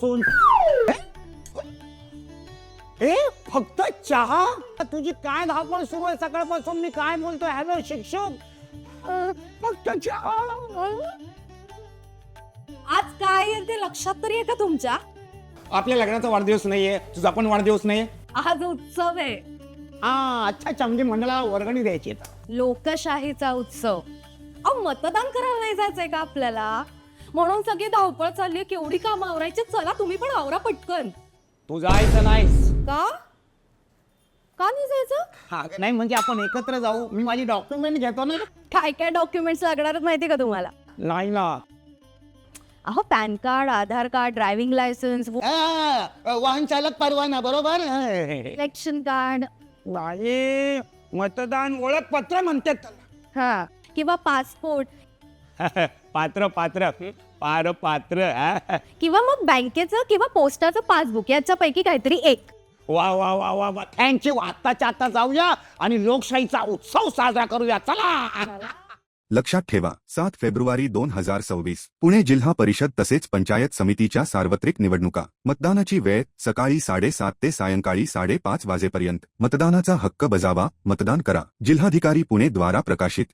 सोन ए फक्त चहा? तुझी काय धावपळ सुरू आहे सकाळपासून? मी काय बोलतोय? हॅलो शिक्षक, फक्त चहा. आज काय आहे ते लक्षात तरी आहे का तुमच्या? आपल्या लग्नाचा वाढदिवस नाहीये, तुझा पण वाढदिवस नाहीये. आज उत्सव आहे, अच्छा अच्छा, म्हणजे मंडळाला वर्गणी द्यायची आहे. लोकशाहीचा उत्सव. अहो मतदान करायला नाही जायचंय का आपल्याला? म्हणून सगळी धावपळ चालली, केवढी काम आवरायची. चला तुम्ही पण आवरा पटकन. तू जायचं नाहीस का का नाही जायचं? हा नाही म्हणजे आपण एकत्र जाऊ. मी माझी डॉक्युमेंट घेतो ना. काय काय डॉक्युमेंट्स लागणार माहिती का तुम्हाला? नाही ना. अहो पॅन कार्ड, आधार कार्ड, ड्रायव्हिंग लायसन्स, वाहन चालक परवाना, बरोबर. इलेक्शन कार्ड, नाही, मतदान ओळखपत्र म्हणतात त्याला. हा, किंवा पासपोर्ट, पात्र पात्र पार पात्र. किंवा मग बँकेचं किंवा पोस्टाचं पासबुक, याच्यापैकी काहीतरी एक. वा वा वा वा वा, थँक्यू. आत्ताच्या आता जाऊया आणि लोकशाहीचा उत्सव साजरा करूया. चला. लक्षात ठेवा, 7 फेब्रुवारी 2026 पुणे जिल्हा परिषद तसेच पंचायत समितीच्या सार्वत्रिक निवडणुका. मतदानाची वेळ सकाळी 7:30 ते सायंकाळी 5:30 वाजेपर्यंत. मतदानाचा हक्क बजावा, मतदान करा. जिल्हाधिकारी पुणे द्वारा प्रकाशित.